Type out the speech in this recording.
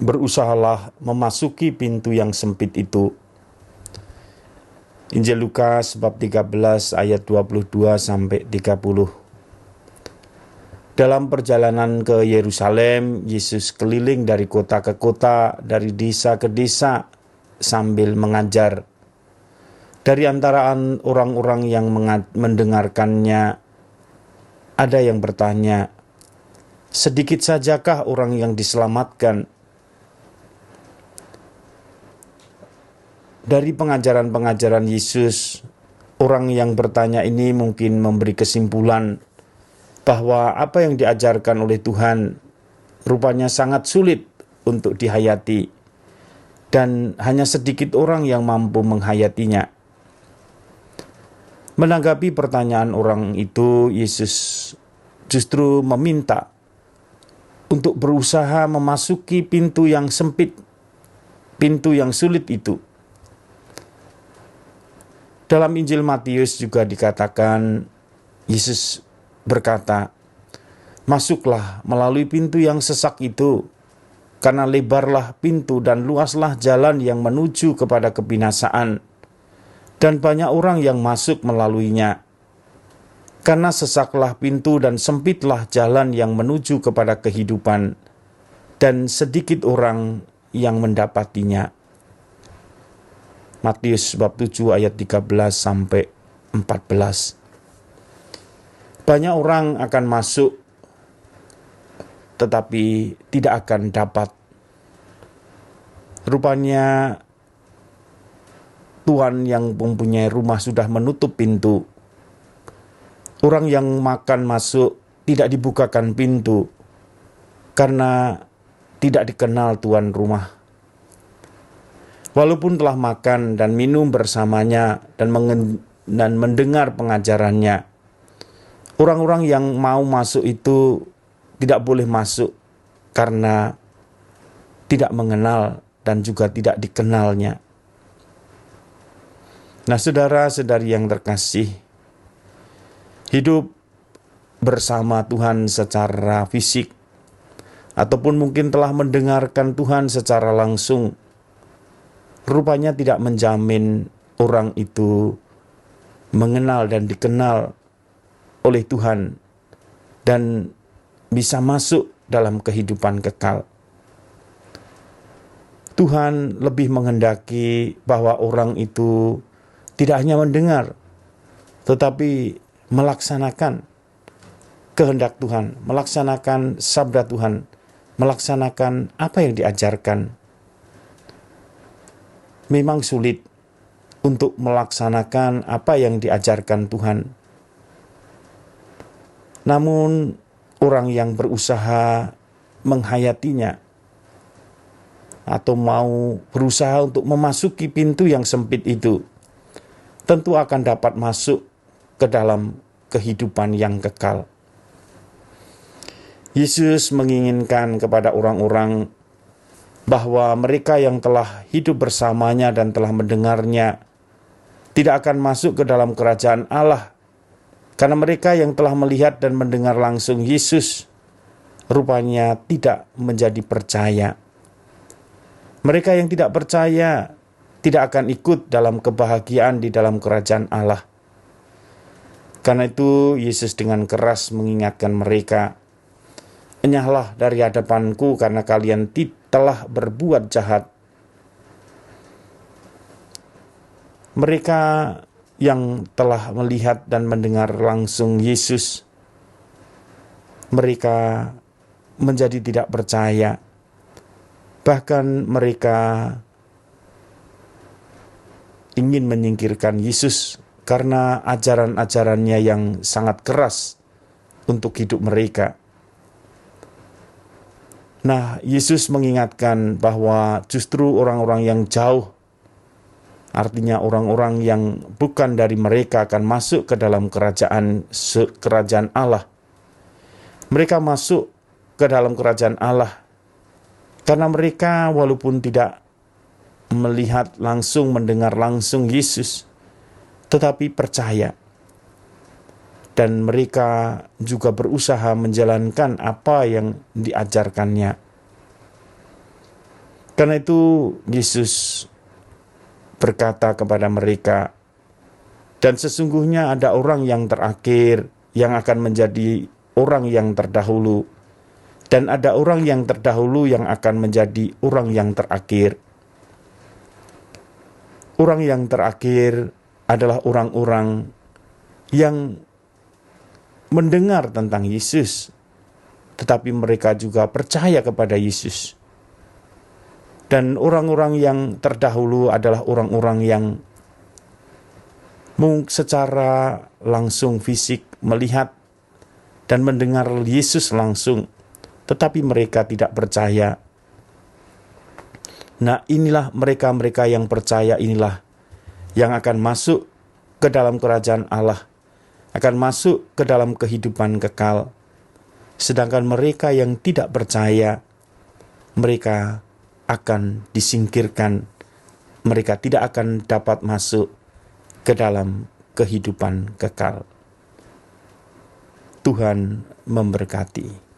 berusahalah memasuki pintu yang sempit itu. Injil Lukas bab 13 ayat 22 sampai 30. Dalam perjalanan ke Yerusalem, Yesus keliling dari kota ke kota, dari desa ke desa, sambil mengajar. Dari antara orang-orang yang mendengarkannya, ada yang bertanya, "Sedikit sajakah orang yang diselamatkan?" Dari pengajaran-pengajaran Yesus, orang yang bertanya ini mungkin memberi kesimpulan bahwa apa yang diajarkan oleh Tuhan rupanya sangat sulit untuk dihayati, dan hanya sedikit orang yang mampu menghayatinya. Menanggapi pertanyaan orang itu, Yesus justru meminta untuk berusaha memasuki pintu yang sempit, pintu yang sulit itu. Dalam Injil Matius juga dikatakan, Yesus berkata, "Masuklah melalui pintu yang sesak itu, karena lebarlah pintu dan luaslah jalan yang menuju kepada kebinasaan, dan banyak orang yang masuk melaluinya. Karena sesaklah pintu dan sempitlah jalan yang menuju kepada kehidupan, dan sedikit orang yang mendapatinya." Matius bab 7 ayat 13 sampai 14. Banyak orang akan masuk, tetapi tidak akan dapat. Rupanya Tuhan yang mempunyai rumah sudah menutup pintu. Orang yang makan masuk tidak dibukakan pintu karena tidak dikenal tuan rumah. Walaupun telah makan dan minum bersamanya dan mendengar pengajarannya, orang-orang yang mau masuk itu tidak boleh masuk karena tidak mengenal dan juga tidak dikenalnya. Nah, saudara-saudari yang terkasih, hidup bersama Tuhan secara fisik ataupun mungkin telah mendengarkan Tuhan secara langsung, rupanya tidak menjamin orang itu mengenal dan dikenal oleh Tuhan dan bisa masuk dalam kehidupan kekal. Tuhan lebih menghendaki bahwa orang itu tidak hanya mendengar, tetapi melaksanakan kehendak Tuhan, melaksanakan sabda Tuhan, melaksanakan apa yang diajarkan. Memang sulit untuk melaksanakan apa yang diajarkan Tuhan. Namun orang yang berusaha menghayatinya atau mau berusaha untuk memasuki pintu yang sempit itu, tentu akan dapat masuk ke dalam kehidupan yang kekal. Yesus menginginkan kepada orang-orang bahwa mereka yang telah hidup bersamanya dan telah mendengarnya tidak akan masuk ke dalam kerajaan Allah, karena mereka yang telah melihat dan mendengar langsung Yesus rupanya tidak menjadi percaya. Mereka yang tidak percaya tidak akan ikut dalam kebahagiaan di dalam kerajaan Allah. Karena itu Yesus dengan keras mengingatkan mereka, "Enyahlah dari hadapanku karena kalian telah berbuat jahat." Mereka yang telah melihat dan mendengar langsung Yesus, mereka menjadi tidak percaya. Bahkan mereka ingin menyingkirkan Yesus karena ajaran-ajarannya yang sangat keras untuk hidup mereka. Nah, Yesus mengingatkan bahwa justru orang-orang yang jauh, artinya orang-orang yang bukan dari mereka, akan masuk ke dalam kerajaan Allah. Mereka masuk ke dalam kerajaan Allah karena mereka walaupun tidak melihat langsung, mendengar langsung Yesus, tetapi percaya. Dan mereka juga berusaha menjalankan apa yang diajarkannya. Karena itu Yesus berkata kepada mereka, dan sesungguhnya ada orang yang terakhir yang akan menjadi orang yang terdahulu, dan ada orang yang terdahulu yang akan menjadi orang yang terakhir. Orang yang terakhir adalah orang-orang yang mendengar tentang Yesus, tetapi mereka juga percaya kepada Yesus. Dan orang-orang yang terdahulu adalah orang-orang yang secara langsung fisik melihat dan mendengar Yesus langsung, tetapi mereka tidak percaya. Nah, inilah mereka-mereka yang percaya, inilah yang akan masuk ke dalam kerajaan Allah, akan masuk ke dalam kehidupan kekal. Sedangkan mereka yang tidak percaya, mereka akan disingkirkan, mereka tidak akan dapat masuk ke dalam kehidupan kekal. Tuhan memberkati.